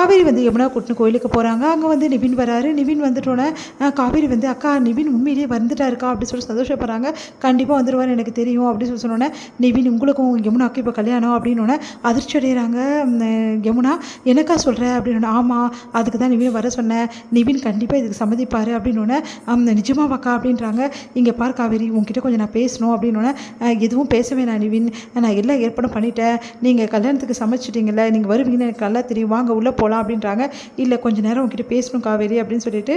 காவேரி வந்து யமுனா கூட்டின்னு கோயிலுக்கு போகிறாங்க. அங்கே வந்து நிவின் வராரு. நிவின் வந்துட்டோன்னே காவேரி வந்து அக்கா நிவின் உண்மையிலேயே வந்துட்டாருக்கா அப்படின்னு சொல்லி சந்தோஷப்படுறாங்க. கண்டிப்பாக வந்துடுவார் எனக்கு தெரியும் அப்படின்னு சொல்லி சொன்னோன்னே நிவின் உங்களுக்கும் யமுனாக்கும் இப்போ கல்யாணம் அப்படின்னோடனே அதிர்ச்சி அடைகிறாங்க. யமுனா எனக்கா சொல்கிற அப்படின்னு. ஆமாம் அதுக்கு தான் நிவின் வர சொன்னேன். நிவின் கண்டிப்பாக இதுக்கு சம்மதிப்பார் அப்படின்னோடனே நிஜமாவாக்கா அப்படின்றாங்க. இங்கே பார் காவேரி உங்ககிட்ட கொஞ்சம் நான் பேசணும் அப்படின்னோடனே எதுவும் பேசவே நான் நிவின் நான் எல்லாம் ஏற்பாடும் பண்ணிட்டேன். நீங்கள் கல்யாணத்துக்கு சமைச்சிட்டிங்கல்ல நீங்கள் வருவீங்கன்னு எனக்கு நல்லா தெரியும் வாங்க உள்ளே போகலாம் அப்படின்றாங்க. இல்லை கொஞ்சம் நேரம் உங்ககிட்ட பேசணும் காவேரி அப்படின்னு சொல்லிட்டு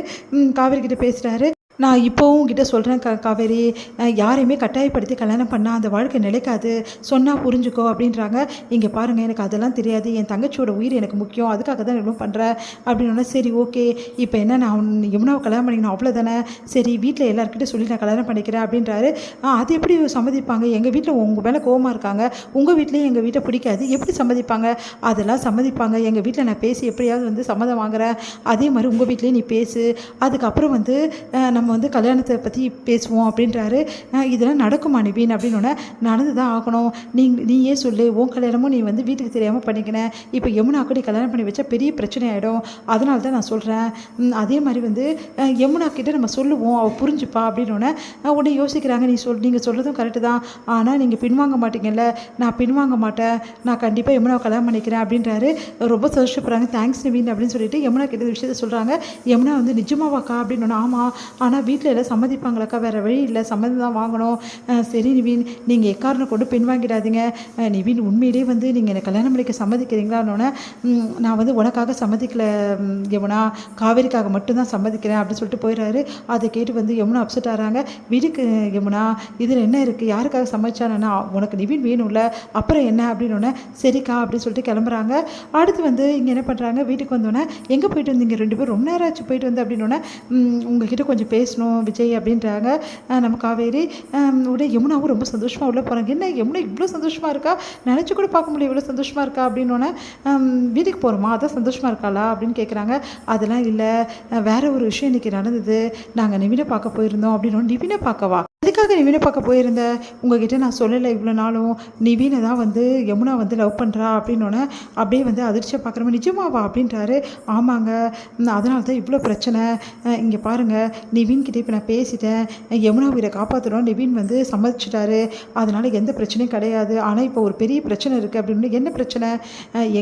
காவேரி கிட்ட பேசுகிறாரு. நான் இப்போவும் உங்ககிட்ட சொல்கிறேன் காவேரி யாரையுமே கட்டாயப்படுத்தி கல்யாணம் பண்ணால் அந்த வாழ்க்கை நிலைக்காது சொன்னால் புரிஞ்சுக்கோ அப்படின்றாங்க. இங்கே பாருங்கள் எனக்கு அதெல்லாம் தெரியாது என் தங்கச்சியோட உயிர் எனக்கு முக்கியம் அதுக்காக தான் இவ்வளோ பண்ணுறேன் அப்படின்னா சரி ஓகே இப்போ என்ன நான் யமுனாவை கல்யாணம் பண்ணிக்கணும் அவ்வளோதானே சரி வீட்டில் எல்லாருக்கிட்ட சொல்லி நான் கல்யாணம் பண்ணிக்கிறேன் அப்படின்றாரு. அது எப்படி சம்மதிப்பாங்க எங்கள் வீட்டில் உங்கள் மேலே கோவமாக இருக்காங்க உங்கள் வீட்லேயும் எங்கள் வீட்டை பிடிக்காது எப்படி சம்மதிப்பாங்க அதெல்லாம் சம்மதிப்பாங்க எங்கள் வீட்டில் நான் பேசி எப்படியாவது வந்து சம்மதம் வாங்குறேன் அதே மாதிரி உங்கள் வீட்லேயும் நீ பேசு அதுக்கப்புறம் வந்து நம்ம வந்து கல்யாணத்தை பற்றி பேசுவோம் அப்படின்றாரு. இதெல்லாம் நடக்குமா நிவின் அப்படின்னோடனே நடந்து தான் ஆகணும் நீயே சொல்லு உன் கல்யாணமும் நீ வந்து வீட்டுக்கு தெரியாமல் பண்ணிக்கினேன் இப்போ யமுனாக்கு நீ கல்யாணம் பண்ணி வச்சா பெரிய பிரச்சனை ஆகிடும் அதனால தான் நான் சொல்கிறேன். அதே மாதிரி வந்து யமுனா கிட்ட நம்ம சொல்லுவோம் அவள் புரிஞ்சுப்பா அப்படின்னோடனே உடனே யோசிக்கிறாங்க நீங்கள் சொல்கிறதும் கரெக்டு தான் ஆனால் நீங்கள் பின்வாங்க மாட்டீங்கல்ல நான் பின்வாங்க மாட்டேன் நான் கண்டிப்பாக யமுனாவை கல்யாணம் பண்ணிக்கிறேன் அப்படின்றாரு. ரொம்ப சந்தோஷப்படுறாங்க தேங்க்ஸ் நிவின் அப்படின்னு சொல்லிட்டு யமுனா கிட்ட விஷயத்த சொல்கிறாங்க. யமுனா வந்து நிஜமாவாக்கா அப்படின்னோன்னா ஆமாம் ஆனால் வீட்டில் எல்லாம் சம்மதிப்பாங்களாக்கா வேறு வழி இல்லை சம்மதம் தான் வாங்கணும். சரி நிவின் நீங்கள் எக்காரணம் கொண்டு பின்வாங்கிடாதீங்க நிவின் உண்மையிலே வந்து நீங்கள் என்னை கல்யாணம் பண்ணிக்க சம்மதிக்கிறீங்களான்னொன்னே நான் வந்து உனக்காக சம்மதிக்கல யமுனா காவேரிக்காக மட்டும்தான் சம்மதிக்கிறேன் அப்படின்னு சொல்லிட்டு போயிடுறாரு. அதை கேட்டு வந்து யமுனா அப்செட் ஆகிறாங்க. வீட்டுக்கு யமுனா இதில் என்ன இருக்குது யாருக்காக சம்மதிச்சானா உனக்கு நிவின் வேணும்ல அப்புறம் என்ன அப்படின்னோடனே சரிக்கா அப்படின்னு சொல்லிட்டு கிளம்புறாங்க. அடுத்து வந்து இங்கே என்ன பண்ணுறாங்க வீட்டுக்கு வந்தோடனே எங்கே போயிட்டு வந்தீங்க 2 பேரும் ரொம்ப நேரம் ஆச்சு போயிட்டு வந்து அப்படின்னோடனே உங்ககிட்ட கொஞ்சம் பேசணும் விஜய் அப்படின்றாங்க. நம்ம காவேரி உடனே யமுனாவும் ரொம்ப சந்தோஷமாக உள்ளே போகிறாங்க. என்ன யமுனா இவ்வளோ சந்தோஷமாக இருக்கா நினச்சி கூட பார்க்க முடியும் இவ்வளோ சந்தோஷமாக இருக்கா அப்படின்னோடனே வீட்டுக்கு போகிறோமா அதான் சந்தோஷமாக இருக்காளா அப்படின்னு கேட்குறாங்க. அதெல்லாம் இல்லை வேற ஒரு விஷயம் இன்றைக்கி நடந்தது நாங்கள் நிவினை பார்க்க போயிருந்தோம் அப்படின்னோட நிவினை பார்க்கவா அதுக்காக நிவினை பார்க்க போயிருந்தேன் உங்ககிட்ட நான் சொல்லலை இவ்வளோ நாளும் நிவினை தான் வந்து யமுனா வந்து லவ் பண்ணுறா அப்படின்னோடனே அப்படியே வந்து அதிர்ச்சியாக பார்க்குற மாதிரி நிஜமாவா அப்படின்றாரு. ஆமாங்க அதனால தான் இவ்வளோ பிரச்சனை இங்கே பாருங்கள் நிவின்கிட்ட இப்போ நான் பேசிட்டேன் யமுனா உயிரை காப்பாற்றணும் நிவின் வந்து சம்மதிச்சிட்டாரு அதனால் எந்த பிரச்சனையும் கிடையாது. ஆனால் இப்போ ஒரு பெரிய பிரச்சனை இருக்குது அப்படின்னு என்ன பிரச்சனை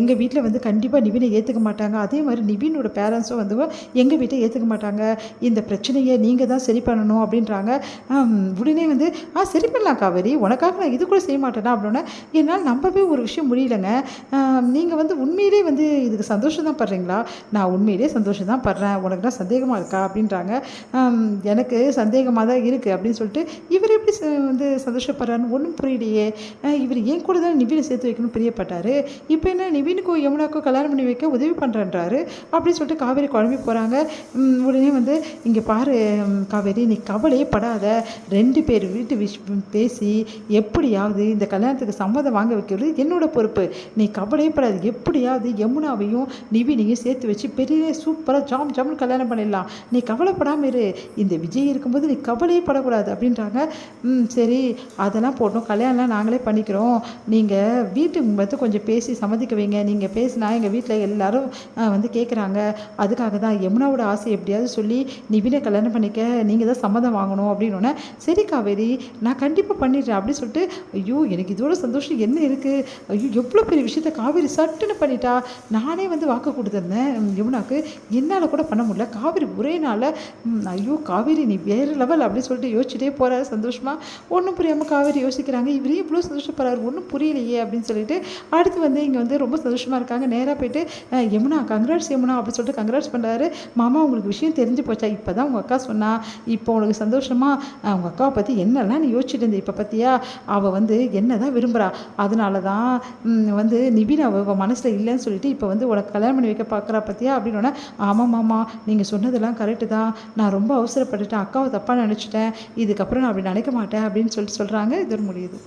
எங்கள் வீட்டில் வந்து கண்டிப்பாக நிவினை ஏற்றுக்க மாட்டாங்க அதே மாதிரி நிவினோட பேரண்ட்ஸும் வந்து எங்கள் வீட்டை ஏற்றுக்க மாட்டாங்க இந்த பிரச்சனையை நீங்கள் தான் சரி பண்ணணும் அப்படின்றாங்க. உடனே வந்து சரி பண்ணலாம் காவேரி உனக்காக நான் இது கூட செய்ய மாட்டேனா அப்படின்னா என்னால் நம்பவே ஒரு விஷயம் முடியலைங்க நீங்கள் வந்து உண்மையிலே வந்து இதுக்கு சந்தோஷம் தான் படுறீங்களா நான் உண்மையிலே சந்தோஷம் தான் படுறேன் உனக்கு தான் சந்தேகமாக இருக்கா அப்படின்றாங்க. எனக்கு சந்தேகமாக தான் இருக்குது அப்படின்னு சொல்லிட்டு இவர் எப்படி வந்து சந்தோஷப்படுறாருன்னு ஒன்றும் புரியலையே இவர் ஏன் கூட தான் நிவினை சேர்த்து வைக்கணும்னு பிரியப்பட்டார் இப்போ என்ன நிவினுக்கும் யமுனாக்கும் கல்யாணம் பண்ணி வைக்க உதவி பண்ணுறேன்றாரு அப்படின்னு சொல்லிட்டு காவேரி குழம்பி போகிறாங்க. உடனே வந்து இங்கே பாரு காவேரி நீ கவலையே படாத 2 பேர் வீட்டு பேசி எப்படியாவது இந்த கல்யாணத்துக்கு சம்மதம் வாங்க வைக்கிறது என்னோட பொறுப்பு நீ கவலையப்படாது எப்படியாவது யமுனாவையும் நிவினையும் சேர்த்து வச்சு பெரிய சூப்பராக ஜாம்னு கல்யாணம் பண்ணிடலாம் நீ கவலைப்படாமல் இரு இந்த விஜய் இருக்கும்போது நீ கவலையே படக்கூடாது அப்படின்றாங்க. சரி அதெல்லாம் போட்டோம் கல்யாணம்லாம் நாங்களே பண்ணிக்கிறோம் நீங்கள் வீட்டுக்கு வந்து கொஞ்சம் பேசி சம்மதிக்க வைங்க நீங்கள் பேசினா எங்கள் வீட்டில் எல்லாரும் வந்து கேட்குறாங்க அதுக்காக தான் யமுனாவோட ஆசை எப்படியாவது சொல்லி நிவினை கல்யாணம் பண்ணிக்க நீங்கள் தான் சம்மதம் வாங்கணும் அப்படின்னோடனே சரி காவேரி நான் கண்டிப்பாக பண்ணிடுறேன் அப்படின்னு சொல்லிட்டு ஐயோ எனக்கு இதோட சந்தோஷம் என்ன இருக்குது ஐயோ எவ்வளோ பெரிய விஷயத்த காவேரி சட்டுன்னு பண்ணிட்டா நானே வந்து வாக்கு கொடுத்துருந்தேன் யமுனாக்கு என்னால் கூட பண்ண முடியல காவேரி ஒரே நாளில் ஐயோ காவேரி நீ வேறு லெவல் அப்படின்னு சொல்லிட்டு யோசிச்சுட்டே போகிறாரு சந்தோஷமாக ஒன்றும் புரியாமல் காவேரி யோசிக்கிறாங்க இவரே இவ்வளோ சந்தோஷப்படுறாரு ஒன்றும் புரியலையே அப்படின்னு சொல்லிட்டு அடுத்து வந்து இங்கே வந்து ரொம்ப சந்தோஷமாக இருக்காங்க. நேராக போயிட்டு யமுனா கங்க்ராட்ஸ் யமுனா அப்படின்னு சொல்லிட்டு கங்க்ராட்ஸ் பண்ணுறாரு. மாமா உங்களுக்கு விஷயம் தெரிஞ்சு போச்சா இப்போ தான் உங்கள் அக்கா சொன்னா இப்போ உனக்கு சந்தோஷமாக அவங்க அக்காவை பற்றி என்னெல்லாம் நீ யோசிச்சுட்டு இருந்த இப்போ பார்த்தியா அவள் வந்து என்ன தான் விரும்புகிறா அதனால தான் வந்து நிவின் அவள் மனசில் இல்லைன்னு சொல்லிட்டு இப்போ வந்து உனக்கு கல்யாணம் பண்ணி வைக்க பார்க்குறா பார்த்தியா அப்படின்னோடனே ஆமாம் மாமா நீங்கள் சொன்னதெல்லாம் கரெக்டு தான் நான் ரொம்ப அவசரப்பட்டுட்டேன் அக்காவை தப்பாக நினச்சிட்டேன் இதுக்கப்புறம் நான் அப்படி நினைக்க மாட்டேன் அப்படின்னு சொல்லிட்டு சொல்கிறாங்க. இது முடியுது.